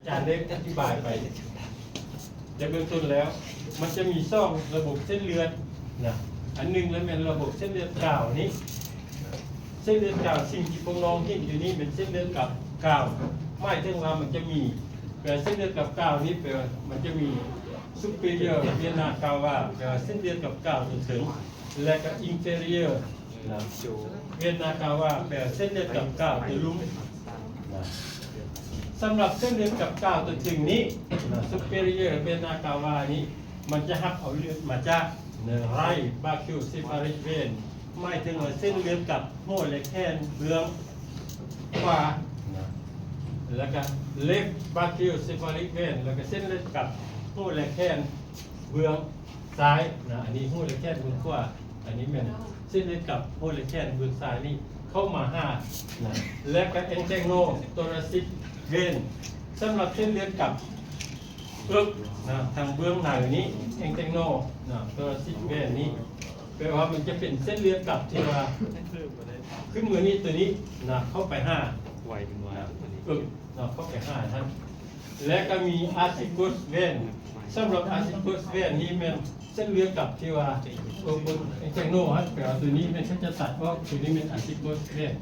จารย์เล็กอธิบายไปในเบื้องต้นแล้ว มันจะมีซ่องระบบเส้นเลือดนะอันนึงแล้วเป็นระบบเส้นเลือดกาวนี้เส้นเลือดกาวสิ่งที่พวกน้องเห็นอยู่นี้เป็นเส้นเลือดกับกาวไม่ถึงว่ามันจะมีแต่เส้นเลือดกับกาวนี้แปลว่ามันจะมี superior vena cava แปลว่าเส้นเลือดกับกาวจนถึงและก็ inferior นะ vena cava แปลว่าเส้นเลือดกับกาวจะลุ่มนะสำหรับเส้นเลือดกับกาวตัวถึงนี้นะ superior vena cava นี้มันจะหักเอาเลือดมาจากเนื้อไรบาคิวซิฟาริเวนไม่ถึงว่าเส้นเลือดกับหัวและแขนเบื้องขวานะแล้วก็เล็บบาคิวซิฟาริเวนแล้วก็เส้นเลือดกับหัวและแขนเบื้องซ้ายนะอันนี้หัวและแขนเบื้องขวาอันนี้เป็นเส้นเลือดกับหัวและแขนเบื้องซ้ายนี่เข้ามาห้านะและก็เอ็นเทโนโตราซิกเวนสำหรับเส้นเลือดกับนะทางเบื้องหน้านี้เอ็นเทโนนะโตราซิกเวนนี้แปลว่ามันจะเป็นเส้นเลือดกับที่ว่าขึ้นมือนี้ตัวนี้นะเข้าไปห้าไวเป็นไวนะเข้าไปห้าท่านและก็มีอาร์ติคุสเวนสำหรับอาร์ติคุสเวนนี้มันเส้นเลือดกับที่ว่าบนเอ็นเทโนฮะแปลว่าตัวนี้มันจะตัดว่าตัวนี้เป็นอาร์ติคุสเวน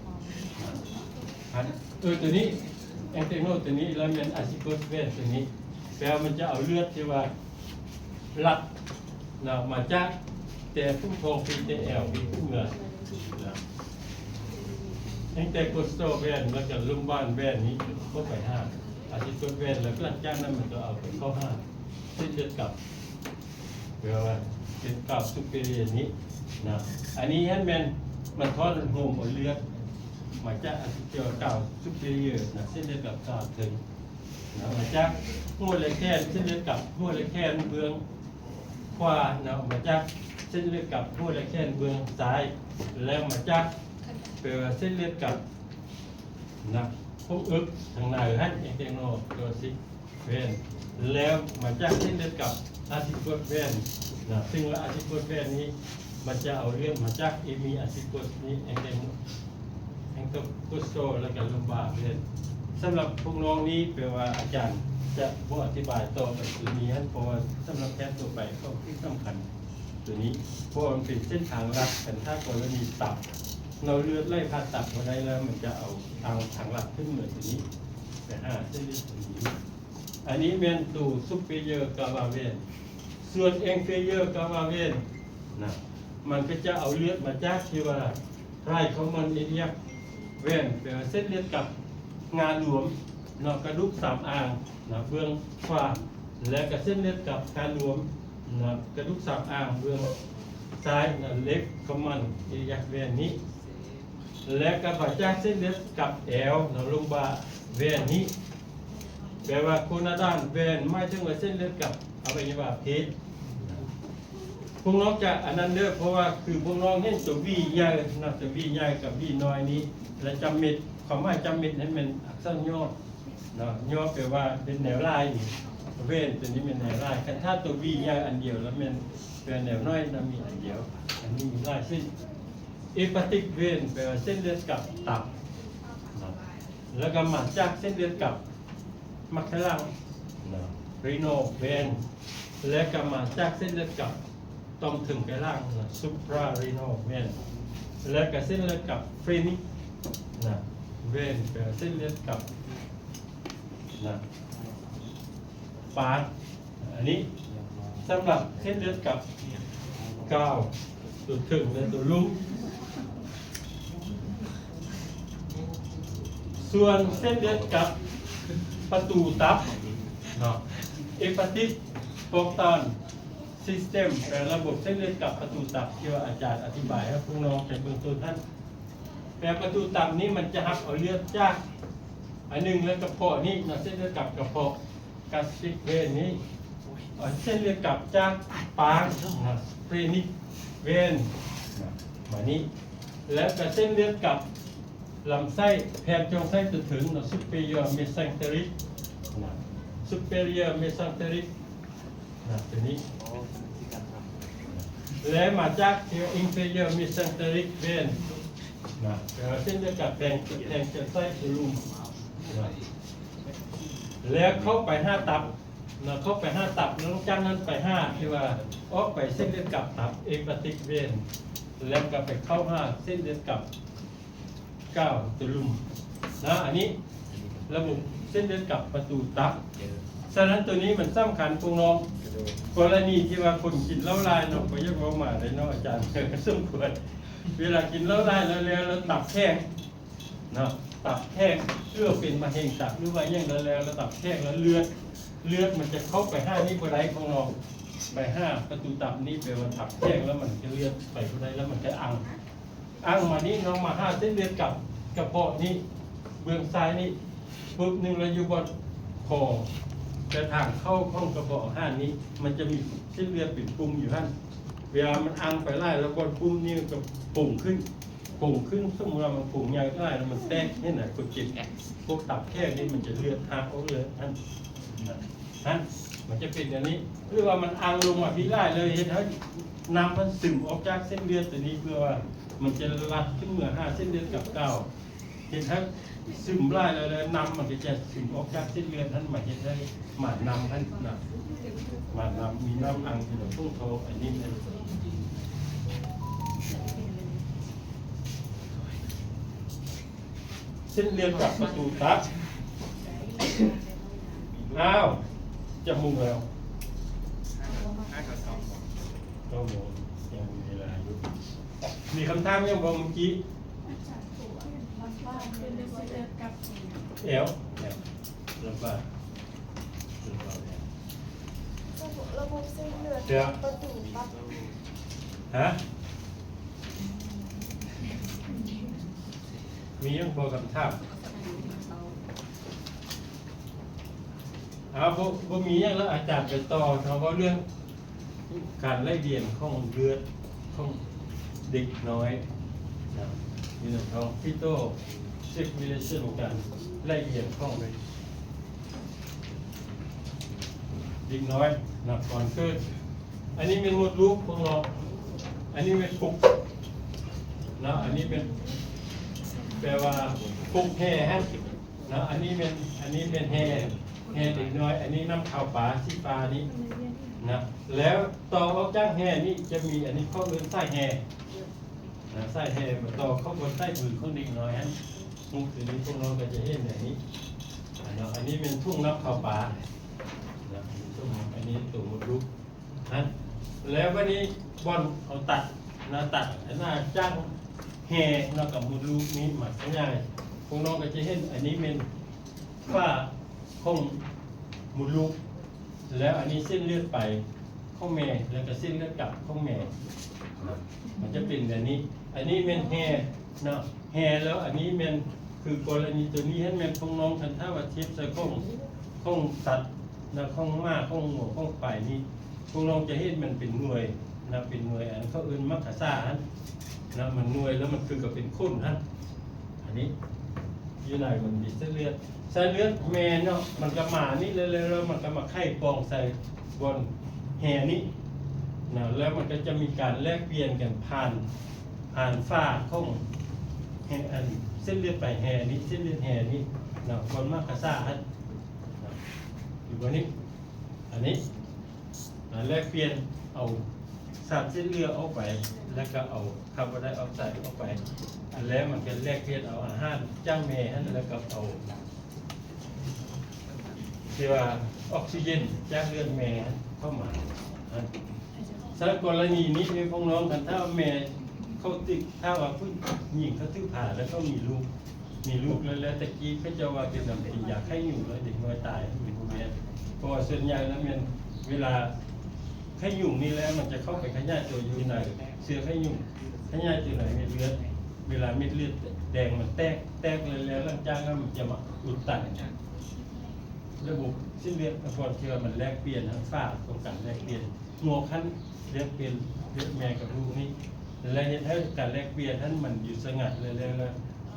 ตัวนี้เอ็นเทโนตัวนี้แล้วเป็นอาร์ติคุสเวนตัวนี้แปลว่ามันจะเอาเลือดที่ว่าลัดนะมาจากแต่พุ่งพองปีเตเอลปีพุ่งเหงื่อตั้งแต่กดสโตเวนแล้วก็ลุ่มบ้านเวนนี้เข้าไปห้าอาทิตย์กดเวนแล้วก็หลังจากนั้นมันก็เอาไปเข้าห้าเส้นเลือดกับเรียกว่าเป็นกับซุปเปอร์เรียนนี้นะอันนี้ฮันแมนมันทอดโฮมเอาเลือดมาจากอาทิตย์เก่าซุปเปอร์เรียนะเส้นเลือดกับกาวถึงนะมาจากหัวเล็กแค่เส้นเลือดกับหัวเล็กแค่เบื้องขวานะมาจากเส้นเลือดกับหัวและแขนเบื้องซ้ายแล้วมาจากเปลว่าเส้นเลือดกับนะพวกอึกทางในฮันเอเทโนโตซิกเวนแล้วมาจากเส้นเลือดกับอาร์ติโกสเวนนะซึ่งว่าอาร์ติโกสเวนนี้มันจะเอาเรื่องมาจากเอมีอาร์ติโกสนี้เอเทโนแองโตโกสโตแล้วก็ลุมบาเวนสำหรับพวกน้องนี้แปลว่าอาจารย์จะบอกอธิบายต่อไปตัวนี้ฮันเพราะว่าสำหรับแคสตัวไปก็ที่สำคัญตัวนี้เพราะมันเป็นเส้นทางลัดเป็นถ้ากรณีตับเราเลือดไล่ผ่าตับมาได้แล้วมันจะเอาทางลัดขึ้นเหมือนตัวนี้แต่เส้นเลือดตัวนี้อันนี้เป็นตัวซุปเปอร์เยอร์กาบาเวนส่วนเอ็งเฟเยอร์กาบาเวนนะมันก็จะเอาเลือดมาจากที่ว่าไรของมันเอียกเวนเป็นเส้นเลือดกับงาหลวมนอกกระดูกสามอ่างนะเบื้องขวาและกับเส้นเลือดกับการหลวมนะกระดูกสามอ่างเบื้องซ้ายนะเล็กของมันเอียกเวนนี้และกับมาจากเส้นเลือดกับแอลนะลงบาเวนนี้แปลว่าโคนาด้านเวนไม่ถึงว่าเส้นเลือดกับอวัยวะเพศพวกน้องจะอันนั้นเด้อเพราะว่าคือพวกน้องเห็นตัววีใหญ่นะตัววีใหญ่กับวีน้อยนี้และจำเม็ดความหมายจำเม็ดนั้นเป็นอักษรย่อนะย่อแปลว่าเป็นแนวลายเวนตัวนี้เป็นแนวลายถ้าตัววีใหญ่อันเดียวแล้วมันเป็นแนวน้อยนะมีอันเดียวอันนี้มีลายเส้นเอปาติกเวนแปลว่าเส้นเลือดกับตับแล้วก็มาจากเส้นเลือดกับมักขลังรีโนเวนและก็มาจากเส้นเลือดกับต่อมถึงไปล่างซุปรารีโนเวนและก็เส้นเลือดกับฟรีนิกนะเวนแปลว่าเส้นเลือดกับนะปาดอันนี้สำหรับเส้นเลือดกับก้าวตัวถึงและตัวลุ่มส่วนเส้นเลือดกับประตูตับเนาะเอปาติกโปรตอนซิสเต็มแปลระบบเส้นเลือดกับประตูตับที่ว่าอาจารย์อธิบายให้พวกน้องในเบื้องต้นท่านแต่ประตูตับนี้มันจะหักเอาเลือดจากอันหนึ่งแล้วกระเพาะนี่นะเส้นเลือดกับกระเพาะกาสติกเวนนี้เส้นเลือดกับจากปากนะสเปรนิกเวนมานี้แล้วก็เส้นเลือดกับลำไส้แผงจงไส้ตัวถึงนะซุปเปอร์เยอร์เมซังเทริกนะซุปเปอร์เยอร์เมซังเทริกนะตัวนี้และมาจากที่อินเฟเยอร์เมซังเทริกเวนนะเส้นเลือดกับแผงจงไส้ตัวลุ่มนะ แล้วเข้าไป5 ตับนะเข้าไป5 ตับแล้วจากนั้นไป5ที่ว่าออกไปเส้นเลือดกับตับเอปาติกเวนแล้วก็ไปเข้า5เส้นเลือดกับ9ตุลุมนะอันนี้ระบบเส้นเลือดกับประตูตับฉะนั้นตัวนี้มันสำคัญพวกน้องกรณีที่ว่าคนกินเหล้าลายเนาะก็ยังว่ามาได้เนาะอาจารย์ก็สมควรเวลากินเหล้าลายแล้วตับแข็งเนาะตับแข็งเชื่อเป็นมะเร็งตับหรือว่าอย่างแล้วตับแข็งแล้วเลือดมันจะเข้าไป5นี่บ่ได้ของน้องไป5ประตูตับนี้แปลว่าตับแข็งแล้วมันจะเลือดไปบ่ได้แล้วมันจะอังมานี้น้องมา5เส้นเลือดกับกระเพาะนี้เบื้องซ้ายนี่ปุ๊บนึงแล้วอยู่บนคอแต่ทางเข้าห้องกระเพาะ5นี้มันจะมีเส้นเลือดเป็นปุ่มอยู่ท่านเวลามันอังไปไล่แล้วบนปุ่มนี้ก็ปุ่งขึ้นสมมติว่ามันปุ่งใหญ่ไล่แล้วมันแตกนี่นะคนเจ็บพวกตับแค่นี้มันจะเลือดหักออกเลยท่านมันจะเป็นอย่างนี้หรือว่ามันอังลงมาที่ไล่เลยเห็นไหมน้ำมันซึมออกจากเส้นเลือดตัวนี้เพื่อว่ามันจะรัดขึ้นเมื่อ5เส้นเลือดกับ9เห็นไหมซึมไล่เลยน้ำมันจะซึมออกจากเส้นเลือดท่านมาเห็นได้หมาดน้ำท่านนะหมาดน้ำมีน้ำอังที่เราพุ่งเขาอันนี้นะเส้นเลือดกับประตูตับอ้าวจะมุ่งแล้วต้องมองยังมีเวลาอยู่มีคำถามยังบอกเมื่อกี้เอวลำบากระบบเส้นเลือดประตูตับฮะมียังพอคำถามบ่มีอย่างแล้วอาจารย์ไปต่อเพราะว่าเรื่องการไล่เรียนของเลือดของเด็กน้อยนะมีเรื่องของฟิโตเซกวิเลชั่นกันไล่เรียนของเลยเด็กน้อยนะก่อนเกิดอันนี้เป็นมดลูกของเราอันนี้เป็นปุกนะอันนี้เป็นแปลว่าปุกแห่นะอันนี้เป็นแห่เด็กน้อยอันนี้น้ำข้าวปลาชีปลานี้นะแล้วต่อออกจากแห่นี่จะมีอันนี้ข้อเลื่อนไส้แห่นะไส้แห่ต่อเข้าบนไส้ผืนของเด็กน้อยฮะทุ่งคืนนี้พวกเราก็จะเห็นแบบนี้นะอันนี้เป็นทุ่งน้ำข้าวปลานะอันนี้ตัวมดลูกนะแล้ววันนี้บอลเขาตัดหน้าจ้างแห่นอกกับมดลูกนี้หมักง่ายพวกน้องก็จะเห็นอันนี้เป็นฝ้าของมดลูกแล้วอันนี้เส้นเลือดไปข้องแม่แล้วก็เส้นเลือดกลับข้องแม่มันจะเป็นแบบนี้อันนี้เป็นแห่เนาะแห่แล้วอันนี้เป็นคือกรณีตัวนี้ให้แม่พวกน้องกันถ้าว่าเทียบใส่ข้องสัตว์นะข้องม้าข้องหัวข้องไปนี่พวกน้องจะเห็นมันเป็นหน่วยนะเป็นหน่วยอันเขาเอื่นมัคคาซ่านะมันหน่วยแล้วมันคือกับเป็นข้นอันนี้อยู่ไหนมันมีเส้นเลือดแมนเนาะมันก็มานี่แล้วมันก็มาไข่ปองใส่บนแห่นี้นะแล้วมันก็จะมีการแลกเปลี่ยนกันผ่านฝ้าของแห่อันเส้นเลือดไปแห่นี้เส้นเลือดแห่นี้นะบนมัคคาซ่าอยู่บนนี้อันนี้แลกเปลี่ยนเอาสารเส้นเลือดออกไปแล้วก็เอาคาร์บอนไดออกไซด์ออกไปแล้วมันก็แลกเปลี่ยนเอาอาหารจ้างแม่แล้วก็เอาที่ว่าออกซิเจนจากเลือดแม่เข้ามาสำหรับกรณีนี้ในพวกน้องกันถ้าแม่เขาติดถ้าว่าผู้หญิงเขาตื้อผ่าแล้วก็มีลูกแล้วตะกี้เขาจะว่าเป็นแบบอยากให้อยู่แล้วเด็กน้อยตายมีพวกนี้เพราะส่วนใหญ่แล้วมันเวลาไข้ยุงนี่แล้วมันจะเข้าไปขยายตัวอยู่ในเสื้อไข้ยุงขยายตัวไหนเม็ดเลือดเวลาเม็ดเลือดแดงมันแตกเลยแล้วหลังจากนั้นมันจะมาอุดตันระบบเส้นเลือดก่อนที่ว่ามันแลกเปลี่ยนทั้งฝ้าตรงกันแลกเปลี่ยนงอขั้นแลกเปลี่ยนเลือดแม่กับลูกนี่และเห็นให้การแลกเปลี่ยนท่านมันอยู่สงัดเลยแล้ว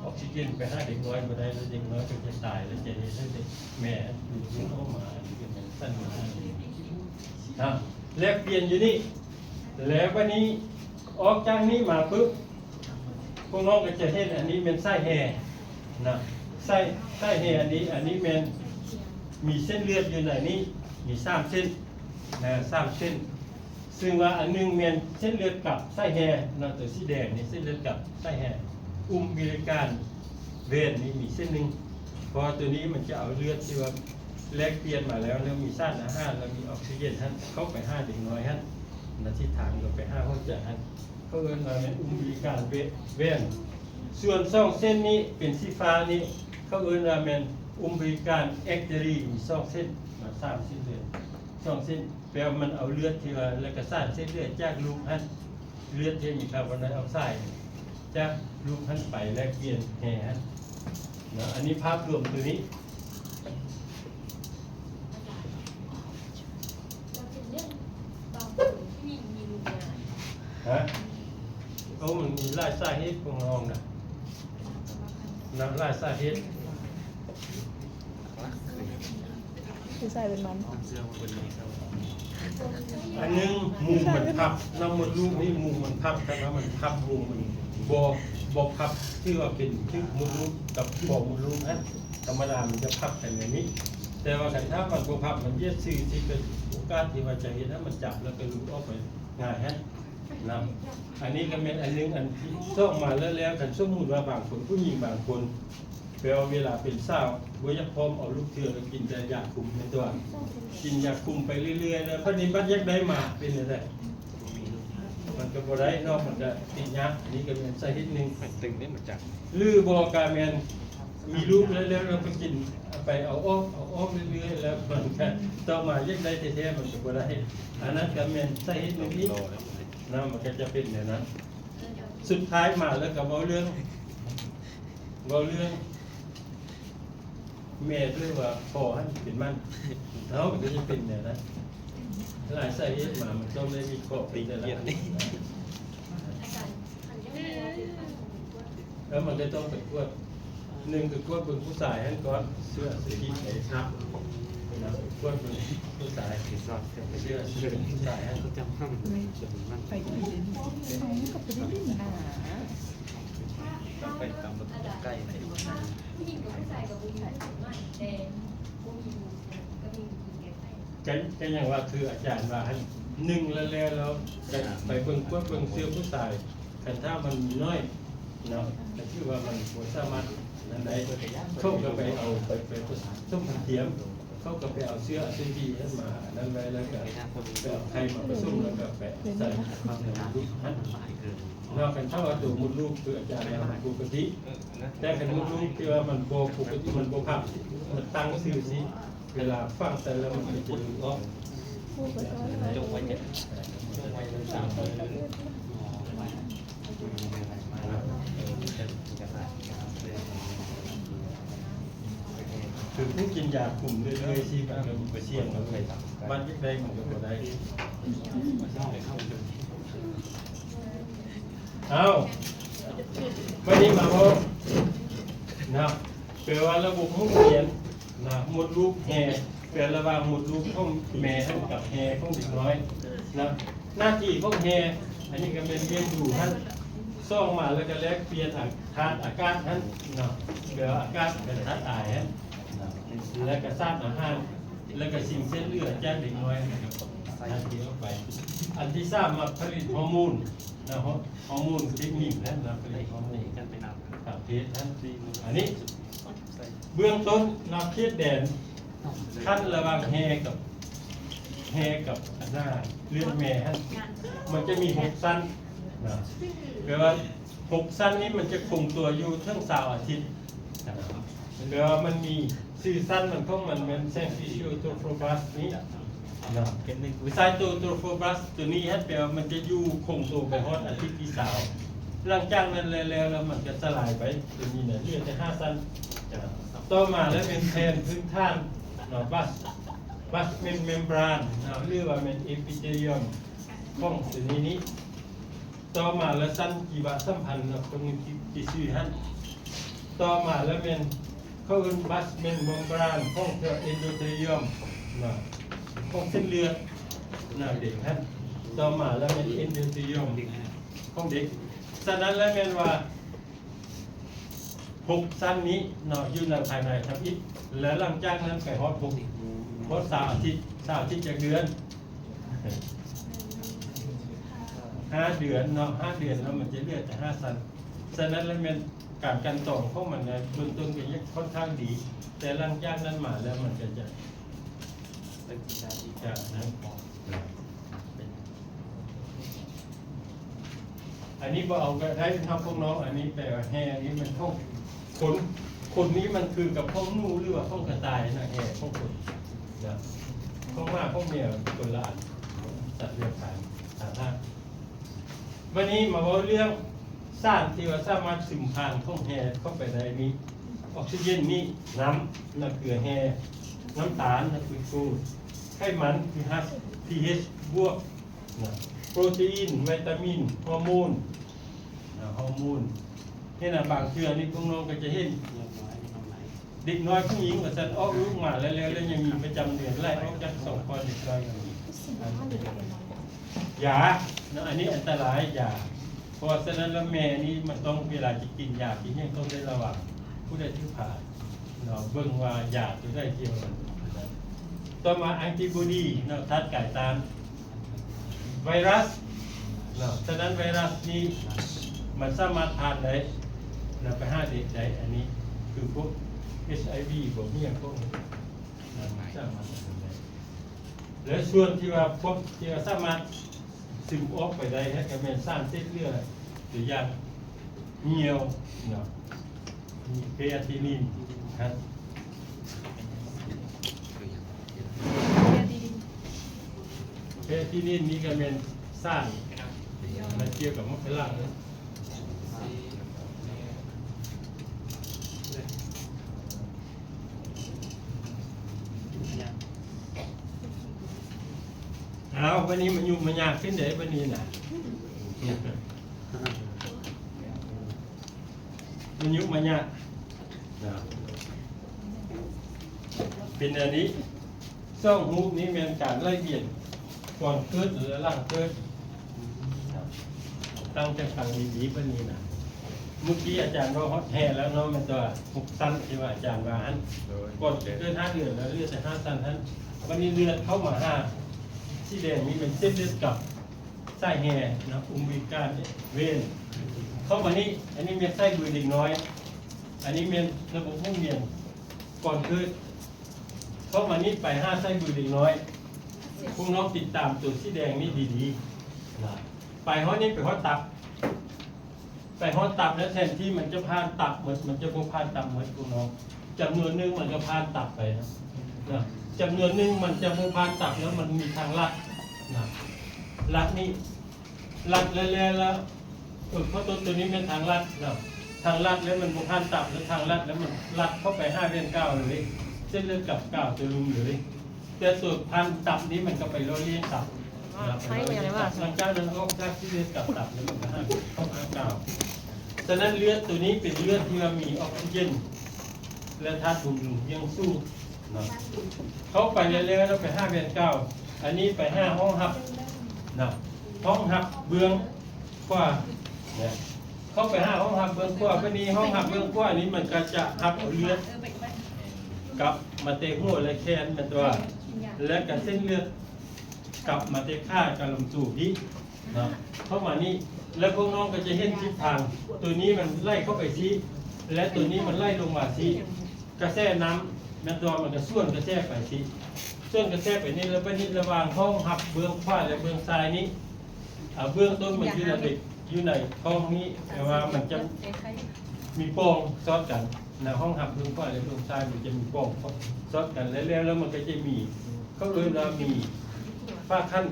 ออกซิเจนไปให้เด็กน้อยมาได้แล้วเด็กน้อยก็จะตายแล้วจะเห็นให้เด็กแม่อยู่เข้ามาเป็นสั้นมาแลกเปลี่ยนอยู่นี่แล้ววันนี้ออกจากนี้มาปุ๊บพวกน้องก็จะเห็นอันนี้เป็นไส้แห่นะไส้แห่อันนี้เป็น มีเส้นเลือดอยู่ในนี้มี3 เส้นนะ3 เส้นซึ่งว่าอันนึงเมียนเส้นเลือดกับไส้แห่นะตัวสีแดงนี่เส้นเลือดกับไส้แห่บิลิการเวนนี่มีเส้นหนึ่งพอตัวนี้มันจะเอาเลือดที่ว่าแลกเปลี่ยนมาแล้วมีสารอาหารแล้วมีออกซิเจนท่านเข้าไป5เด็กน้อยท่านนะที่ทางก็ไป5หัวใจท่านเขาเอิ้นว่าเป็นบิลิการเวนส่วน2 เส้นนี้เป็นสีฟ้านี้เขาเอิ้นว่าเป็นบิลิการเอ็กเตอรีมี2 เส้นมา3 เส้นเลย2 เส้นแปลว่ามันเอาเลือดที่ว่าแล้วก็สร้างเส้นเลือดจากลูกท่านเลือดที่มีคาร์บอนไดออกไซด์จากลูกท่านไปแลกเปลี่ยนแห่ท่านนะอันนี้ภาพรวมตัวนี้ฮะมันมีหลายสาเหตุของน้องนะหลายสาเหตุ คือใส่เป็นมัน อันนึงมุมมันพับน้ำมันลูกนี่มุมมันพับแต่ว่ามันพับมุมมันบพับที่ว่าเป็นที่มุดลูกกับบ่มุดลูกนั้นธรรมดามันจะพับกันอย่างนี้แต่ว่าถ้ามันบพับมันเย็ดซื่อที่เป็นโอกาสที่ว่าจะเห็นถ้ามันจับแล้วก็ลูกออกไปง่ายฮะนะอันนี้ก็เป็นอันนึงอันที่ส่งมาแล้วกันสมมุติว่าบางคนผู้หญิงบางคนแปลว่าเวลาเป็นสาวบ่อยากพร้อมเอาลูกเทือแล้วกินแต่ยาคุมในตัวกินยาคุมไปเรื่อยๆแล้วพอนี้บัดยักได้มาเป็นอะไรมันก็บ่ได้นอกมันจะติดยาอันนี้ก็เป็นสาเหตุหนึ่งตึงนี่มันจับหรือบอกาแมนมีลูกแล้วเราไปกินไปเอาอ้อมเรื่อยๆแล้วมันก็ต่อมายักได้แท้ๆมันก็บ่ได้อันนั้นก็เป็นสาเหตุหนึ่งนี้นะมันก็จะเป็นอย่างนั้นสุดท้ายมาแล้วก็เว้าเรื่องแม่ด้วยว่าพอให้เป็นมันแล้วมันก็จะเป็นอย่างนั้นหลายสาเหตุมามันต้องได้มีข้อเป็นแต่ละแล้วมันจะต้องไปกวดหนึ่งคือกวดบนผู้ชายให้ก่อนเสื้อสีไหนครับนะกวดบนผู้ชายเสื้อผู้ชายให้เขาจำห้ามไปกินเขากับไปดิ้นไปตามรถใกล้ไหนผู้หญิงกับผู้ชายกับผู้หญิงหน่อยแต่ผู้หญิงก็มีแก่ก็อย่างว่าคืออาจารย์ว่าให้หนึ่งแล้วไปเบิ่งกวดเบิ่งเสื้อผู้ชายคันถ้ามันน้อยเนาะแต่คือว่ามันบ่สามารถนั่นได้เขาก็ไปเอาไปต้มเทียมเขาก็ไปเอาเสื้อดีให้มานั่นไว้แล้วก็ไปเอาไข่มาผสมแล้วก็ไปใส่ความในลูกนั้นนอกจากเท่ากับตัวมุดลูกคืออาจารย์ปกติแต่เป็นมุดลูกที่ว่ามันโบปกติมันโบพับมันตั้งซื่อสิเวลาฟังแต่แล้วมันจะดูออกจงไว้เนี่ยจงไว้เลยสามคือผู้กินยาคุมเรื่อยๆที่มันก็เสี่ยงแล้วไปบ้านยิ่งได้มันก็บ่ได้เอาไม่ได้มาพบนะแปลว่าระบบห้องเรียนนะหมดลูกแห่แปลระหว่างหมดลูกห้องแม่ท่านกับแห่ห้องเด็กน้อยนะหน้าที่ห้องแห่อันนี้ก็เป็นเรียนอยู่ท่านซ่องมาแล้วก็แลกเปลี่ยนทานอากาศท่านนะแปลว่าอากาศเป็นธาตุอายฮะแล้วก็สร้างอาหารแล้วก็สิ่งเส้นเลือดจากเด็กน้อยท่านเดียวไปอันที่สามมาผลิตฮอร์โมนนะฮอร์โมนเทคนิคนั่นนะผลิตฮอร์โมนกันไปนำกับเพศท่านอันนี้เบื้องต้นนับเทียดแดนขั้นระหว่างแฮกับหน้าเลือดแม่ท่านมันจะมี6 สั้นนะแปลว่า6 สั้นนี้มันจะคงตัวอยู่ทั้ง3 อาทิตย์แปลว่ามันมี4 สั้นมันของมันเป็นเซนฟิชิโอโตโฟบัสนี้ไซโตโตโฟบัสตัวนี้แปลว่ามันจะอยู่คงตัวไปฮอดอาทิตย์ที่3หลังจากนั้นแล้วมันจะสลายไปตัวนี้เนี่ยเหลือแต่5 สั้นต่อมาแล้วเป็นแทนพื้นฐานบัสเมมบรานเรียกว่าเป็นเอพิเทลิยมของตัวนี้ต่อมาแล้วสั้นกีบะสัมพันธ์ตรงที่ชื่อฮันต่อมาแล้วเป็นเขาเรียกบัสเมมบรานของเอนโดเทลิยมของเส้นเลือดเด็กฮันต่อมาแล้วเป็นเอนโดเทลิยมของเด็กฉะนั้นแล้วเป็นว่า 6สั้นนี้เนาะอยู่ในภายในทับอิฐแล้วหลังจากนั้นไปฮอด6ฮอด3 อาทิตย์จากเดือน5 เดือนเนาะ5 เดือนแล้วมันจะเลือดแต่5 สั้นฉะนั้นแล้วมันการกันต่อของมันนะเบื้องต้นก็ยังค่อนข้างดี แต่หลังจากนั้นมาแล้วมันจะนั้นอันนี้พอเอาได้ทำพวกน้องอันนี้แต่แห่อันนี้มันห้องคนนี้มันคือกับห้องนูหรือว่าห้องกระต่ายนะแห่ห้องคนนะห้องมากห้องเมียคนละอันจัดเรียงผ่านวันนี้มาว่าเรื่องสารที่ว่าสามารถซึมผ่านห้องแห่เข้าไปได้นี้ออกซิเจนนี่น้ำเกลือแห่น้ำตาลคือกูไขมันคือฮัส pH บวกนะโปรตีนวิตามินฮอร์โมนนี่นะบางเชื่อนี่พวกน้องก็จะเห็นเด็กน้อยผู้หญิงกับสันออกลูกมาแล้วยังมีประจำเดือนไล่ออกจาก2 คนเด็กน้อยกันยาอันนี้อันตรายยาเพราะฉะนั้นแล้วแม่นี่มันต้องเวลาจะกินยากินยังต้องได้ระวังผู้ใดที่ผ่านเราเบิ่งว่ายาตัวได้เกี่ยวกันต่อมาแอนติบอดีทัดไก่ตามไวรัสฉะนั้นไวรัสนี้มันสามารถทานได้ไป5 เด็กได้อันนี้คือพวก HIV พวกนี้พวกสามารถทานได้และส่วนที่ว่าพวกที่สามารถซึมออกไปได้ให้กับแม่สร้างเส้นเลือดหรืออย่างเหี่ยวมีเครียตินินครับเครียตินินนี่ก็เป็นสร้างมาเกี่ยวกับมะเขือเทศเอาวันนี้มันยุ่งมันยากขึ้นเดี๋ยววันนี้นะมันยุ่งมันยากเป็นอันนี้ซ่องหูนี้เป็นการไล่เบียดก่อนเกิดหรือหลังเกิดตั้งใจฟังดีๆวันนี้นะเมื่อกี้อาจารย์ก็ฮอตแห่แล้วเนาะมันตัว6 สั้นที่ว่าอาจารย์ว่าฮันก่อนเกิด5 เดือนแล้วเลือดแต่5 สั้นฮันวันนี้เลือดเข้ามา5ที่แดงมีเป็นเส้นเลือดกับไส้แห่นะอุมบิการเวนเข้ามานี่อันนี้เป็นไส้บุยเด็กน้อยอันนี้เป็นระบบห้องเรียนก่อนคือเข้ามานี่ไป5 ไส้บุยเด็กน้อยพวกน้องติดตามตัวสีแดงนี่ดีๆนะไปห้อนี้ไปห้อตับแล้วแทนที่มันจะพานตับเหมือนมันจะพานตับเหมือนพวกน้องจำนวนนึงมันก็พานตับไปนะจำนวนนึงมันจะพานตับแล้วมันมีทางลัดนะลัดนี่ลัดแล้วเพราะตัวนี้เป็นทางลัดนะทางลัดแล้วมันพานตับแล้วทางลัดแล้วมันลัดเข้าไป5 เดือน 9เลยเส้นเลือดกับ9จะลุมเลยแต่ส่วนพันตับนี้มันก็ไปล้อเลี้ยงตับใช่ไหมอะไรวะหลังจากนั้นก็จากที่เลือดกับตับแล้วมันก็เข้า9ฉะนั้นเลือดตัวนี้เป็นเลือดที่มันมีออกซิเจนและธาตุบำรุงยังสู้เข้าไปเรื่อยๆแล้วไป5 เดือน 9อันนี้ไป5 ห้องหับห้องหับเบื้องกว่าเนี่ยเข้าไป5 ห้องหับเบื้องกว่าวันนี้ห้องหับเบื้องกว่านี้มันก็จะหับเอาเลือดกับมาเตะหัวและแขนเป็นตัวและกับเส้นเลือดกับมาเตะข้ากับลำตัวนี้นะเข้ามานี่แล้วพวกน้องก็จะเห็นทิศทางตัวนี้มันไล่เข้าไปที่และตัวนี้มันไล่ลงมาที่กระแสน้ำมันตัวมันก็ส่วนกระแสไปที่ส่วนกระแสไปนี่แล้วไปนี่ระหว่างห้องหับเบื้องขวาและเบื้องซ้ายนี้เบื้องต้นมันอยู่ในเด็กอยู่ในห้องนี้แต่ว่ามันจะมีโป่งซ้อนกันในห้องหับเบื้องขวาและเบื้องซ้ายมันจะมีโป่งซ้อนกันแล้วมันก็จะมีเขาเรียกว่ามีผ้าขั้น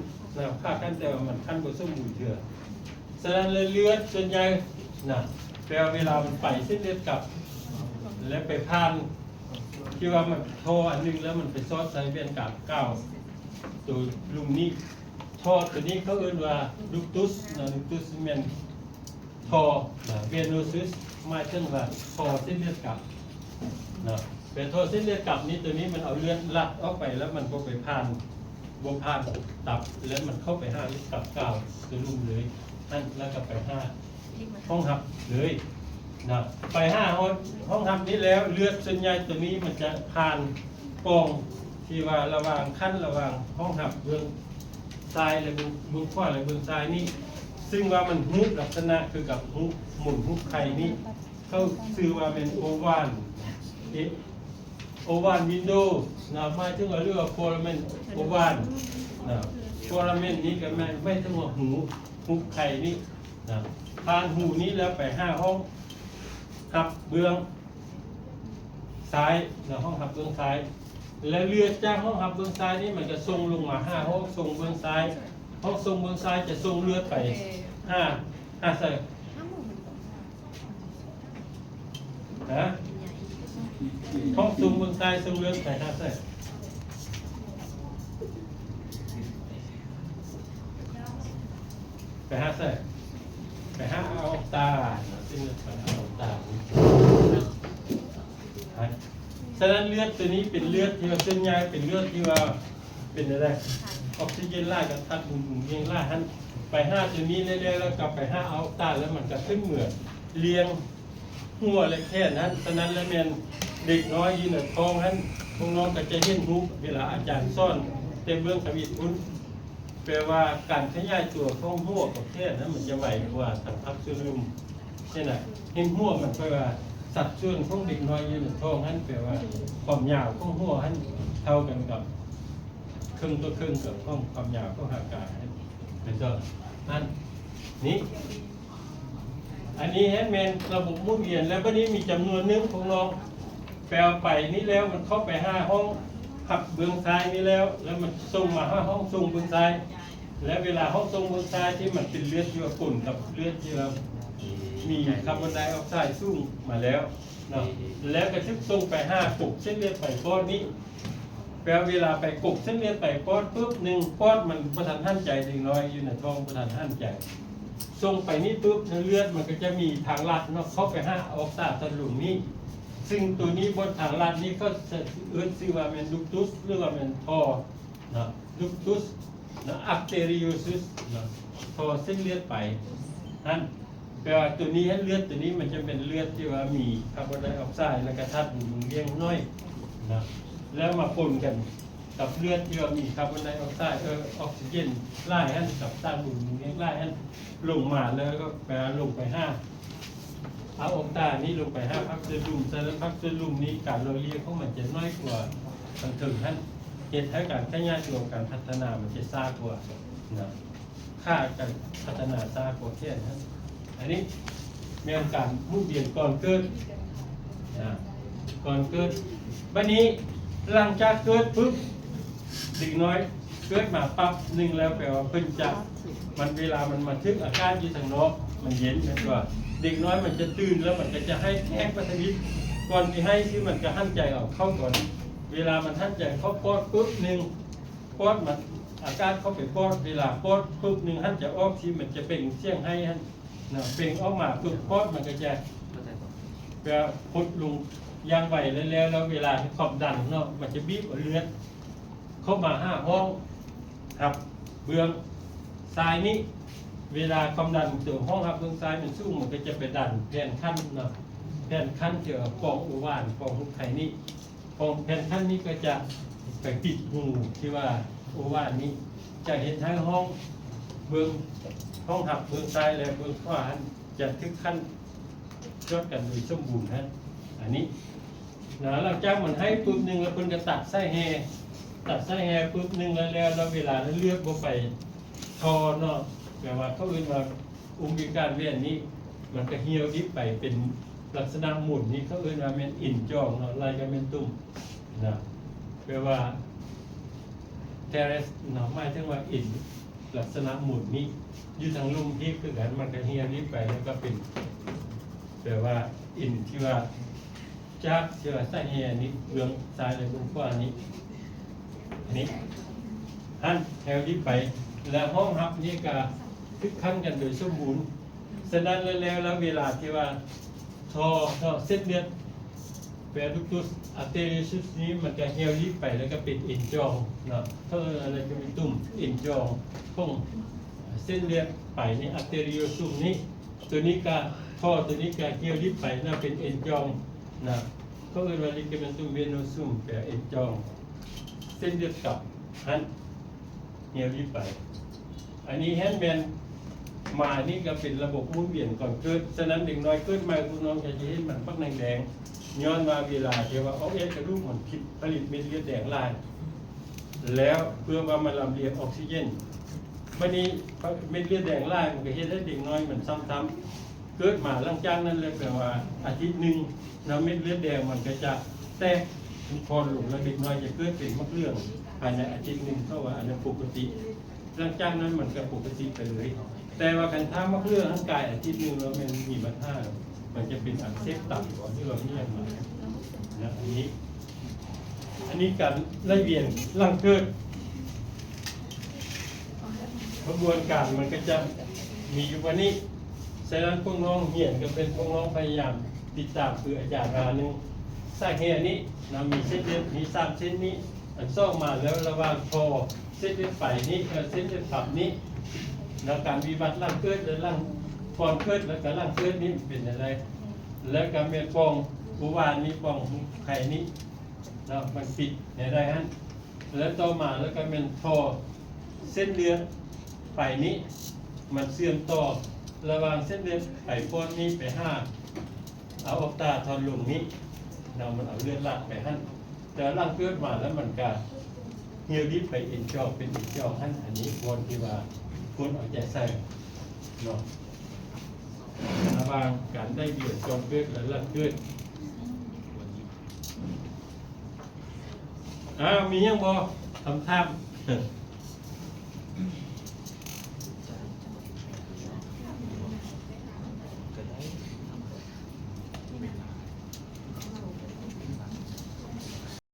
ผ้าขั้นแต่ว่ามันขั้นบนส้มบูเถื่อฉะนั้นเลือดส่วนใหญ่แปลว่าเวลามันไปเส้นเลือดกลับและไปผ่านที่ว่ามันท่ออันนึงแล้วมันไปซอสไซเบียนกับ9ตัวลุมนี้ท่อตัวนี้เขาเรียกว่าดูกตุสเมนท่อเวโนซิสมาเช่นว่าท่อเส้นเลือดกลับเป็นท่อเส้นเลือดกลับนี้ตัวนี้มันเอาเลือดลัดออกไปแล้วมันก็ไปผ่านตับแล้วมันเข้าไป5 ลิตรกับ9ตัวลุมเลยนั่นแล้วก็ไป5 ห้องหับเลย นะไปห้องทำนี้แล้วเลือดส่วนใหญ่ตัวนี้มันจะผ่านปล่องที่ว่าระหว่างขั้นระหว่างห้องหับเบื้องซ้ายและเบื้องขวาและเบื้องซ้ายนี่ซึ่งว่ามันฮุบลักษณะคือกับฮุบหมุนฮุบไข่นี่เขาซื้อว่าเป็นโอวานวินโดว์นะหมายถึงว่าเรียกว่าโฟลาเมนโอวานนะโฟลาเมนนี้ก็ไม่ถึงว่าหูฮุบไข่นี่นะผ่านหูนี้แล้วไป5 ห้องหับเบื้องซ้ายนะห้องหับเบื้องซ้ายแล้วเลือดจากห้องหับเบื้องซ้ายนี่มันจะส่งลงมา5 ห้องส่งเบื้องซ้ายห้องส่งเบื้องซ้ายจะส่งเลือดไป5ใส่นะห้องส่งเบื้องซ้ายส่งเลือดไป5ใส่ไป5ใส่ไป5เอาตาซึ่งไปเอาตาฉะนั้นเลือดตัวนี้เป็นเลือดที่ว่าเส้นใยเป็นเลือดที่ว่าเป็นอะไรออกซิเจนไล่กับทัดหมุนเวียงไล่หันไป5ตัวนี้เรื่อยๆแล้วกลับไป5เอาตาแล้วมันก็ขึ้นเหมือนเลี้ยงหัวและแค่นั้นฉะนั้นแล้วแม่นเด็กน้อยยืนในท้องหันพวกน้องก็จะเห็นรูปเวลาอาจารย์สอนเต็มเรื่องขวิดอุ่นแปลว่าการขยายตัวของหัวกับแค่นั้นมันจะไหวกว่าทางพับซูรุมใช่ไหมเห็นหัวมันแปลว่าสัดส่วนของเด็กน้อยยืนในท้องหันแปลว่าความยาวของหัวหันเท่ากันกับครึ่งตัวครึ่งกับความยาวของอากาศเป็นต้นนั่นนี่อันนี้แฮนด์แมนระบบหมุนเวียนแล้วก็นี้มีจำนวนนึงของน้องแปลไปนี่แล้วมันเข้าไป5 ห้องขับเบื้องซ้ายนี่แล้วมันส่งมา5 ห้องส่งเบื้องซ้ายและเวลาห้องส่งเบื้องซ้ายที่มันเป็นเลือดที่ว่าปุ่นกับเลือดที่ว่ามีคาร์บอนไดออกไซด์สูงมาแล้วเนาะแล้วก็ทึกส่งไป5 ปุกเส้นเลือดไปก้อนนี้แปลเวลาไปกบเส้นเลือดไปก้อนปุ๊บ1 ก้อนมันประทันหันใจเด็กน้อยอยู่ในท้องประทันหันใจส่งไปนี่ปุ๊บเลือดมันก็จะมีทางลัดเนาะเข้าไปออกตาทะลุนี้ซึ่งตัวนี้บนทางลัดนี้ก็จะชื่อว่าเป็นดุกตุสหรือว่าเป็นท่อนะดุกตุสนะอักเตริโอซิสนะท่อเส้นเลือดไปนั่นแปลว่าตัวนี้เลือดตัวนี้มันจะเป็นเลือดที่ว่ามีคาร์บอนไดออกไซด์และกระทัดหมุนเวียงน้อยนะแล้วมาปนกันกับเลือดที่ว่ามีคาร์บอนไดออกไซด์ออกซิเจนไล่หันกับต้านหมุนเวียงไล่หันลงมาแล้วก็แปลลงไป5เอาองตานี้ลงไป5 พักเซลลุ่มแต่ละพักเซลลุ่มนี้การเราเรียกของมันจะน้อยกว่าทันถึงท่านเหตุให้การขยายตัวการพัฒนามันจะช้ากว่านะค่าการพัฒนาช้ากว่าแค่นั้นอันนี้มีการมุ่งเวียนก่อนเกิดนะก่อนเกิดบัดนี้หลังจากเกิดปุ๊บเด็กน้อยเกิดมาปั๊บ1แล้วแปลว่าเพิ่นจะมันเวลามันมาทึกอาการอยู่ทางนอกมันเย็นนะว่าเด็กน้อยมันจะตื่นแล้วมันก็จะให้แค่ปัทวิตก่อนที่ให้ที่มันก็หั่นใจออกเข้าก่อนเวลามันหั่นใจเข้าปอดปุ๊บ1ปอดมันอาการเข้าไปปอดเวลาปอดปุ๊บหั่นจะออกที่มันจะเป็นเสียงให้หั่นนะเป่งออกมาปุ๊บปอดมันก็จะแปลพุดลงยางไหวแล้วเวลาที่ความดันเนาะมันจะบีบเลือดเข้ามา5 ห้องครับเบื้องซ้ายนี้เวลาความดันตัวห้องครับเบื้องซ้ายมันสูงมันก็จะไปดันแผ่นขั้นเนาะแผ่นขั้นเกี่ยวกับปองอุวานปองหุบไข่นี้ปองแผ่นขั้นนี้ก็จะไปปิดหูที่ว่าอุวานนี้จะเห็นทั้งห้องเบื้องห้องหับเบื้องซ้ายและเบื้องขวาจะทึกขั้นยอดกันโดยสมบูรณ์ฮะอันนี้นะหลังจากมันให้ปุ๊บ1แล้วเพิ่นก็ตัดไส้แฮปุ๊บ1แล้วเวลาเลือกบ่ไปทอเนาะแปลว่าเขาเรียกว่าองค์การเวียนนี้มันก็เหี่ยวดิบไปเป็นลักษณะหมุนนี้เขาเรียกว่าเป็นอินจองเนาะลายกันเป็นตุ่มนะแปลว่าเทเรสเนาะหมายถึงว่าอินลักษณะหมุนนี้อยู่ทางลุ่มที่คือกันมันก็เหี่ยวดิบไปแล้วก็เป็นแปลว่าอินที่ว่าจากที่ว่าไส้แฮนี้เบื้องซ้ายและเบื้องขวานี้อันนี้หันแถวดิบไปแล้วห้องฮับนี่ก็ทึกขั้นกันโดยสมบูรณ์ฉะนั้นแล้วเวลาที่ว่าทอเส้นเลือดแปรดุกตุสอาร์เตริซุสนี้มันจะเฮียวลิบไปแล้วก็เป็นเอ็นจองเนาะถ้าอะไรก็เป็นตุ่มเอ็นจองของเส้นเลือดไปนี่อาร์เตริโอซุมนี้ ตัวนี้ก็ข้อตัวนี้ก็เกี่ยวดิบไปน่าเป็นเอ็นจองนะก็เรียกว่าลิเกเมนตุมเวโนซุมแปลเอ็นจองเส้นเลือดกับฮันเกี่ยวดิบไปอันนี้แฮนด์แมนมานี่ก็เป็นระบบหมุนเวียนก่อนเกิดฉะนั้นเด็กน้อยเกิดมาคุณน้องจะเห็นมันปักแดงๆย้อนมาเวลาที่ว่าเอากระดูกมันผิดผลิตเม็ดเลือดแดงลายแล้วเพื่อว่ามันลำเลียงออกซิเจนวันนี้เม็ดเลือดแดงล่างมันก็เห็นได้เด็กน้อยมันซ้ำๆเกิดมาหลังจากนั้นเลยแปลว่าอาทิตย์หนึ่งน้ำเม็ดเลือดแดงมันก็จะแตกพอหลงแล้วเด็กน้อยจะเกิดเป็นมะเรื่องภายในอาทิตย์หนึ่งเพราะว่าอันนั้นปกติหลังจากนั้นมันก็ปกติไปเลยแต่ว่าการท่ามะเรื่องทั้งกายอาทิตย์หนึ่งแล้วมันมีปัญหามันจะเป็นอักเสบตับก่อนที่เราเนี่ยมานะอันนี้การไล่เวียนร่างเกิดกระบวนการมันก็จะมีอยู่วันนี้ฉะนั้นพวกน้องเหียนก็เป็นพวกน้องพยายามติดตามคืออาจารย์รานึงสร้างเฮียนี้เรามีเส้นเลือดมี3เส้นนี้อันซ่องมาแล้วระหว่างคอเส้นเลือดไฟนี้เส้นเลือดตับนี้แล้วการวิบัติร่างเกิดและร่างก่อนเกิดแล้วก็ร่างเกิดนี้เป็นอะไรแล้วก็เมียปองผู้วานนี้ปองไข่นี้แล้วมันปิดในได้ฮะแล้วต่อมาแล้วก็เป็นคอเส้นเลือดไฟนี้มันเสื่อมต่อระหว่างเส้นเลือดไฟป้อนนี้ไปเอาออกตาทอนลงนี้มันเอาเลือดลากไปหั่นแต่ร่างเกิดมาแล้วมันก็เหี่ยวดิบไปเอ็นจอกเป็นเอ็นจอกหั่นอันนี้ควรที่ว่าควรเอาใจใส่เนาะระหว่างการได้เบียดจอมเกิดและร่างเกิดมียังบ่ทำท่า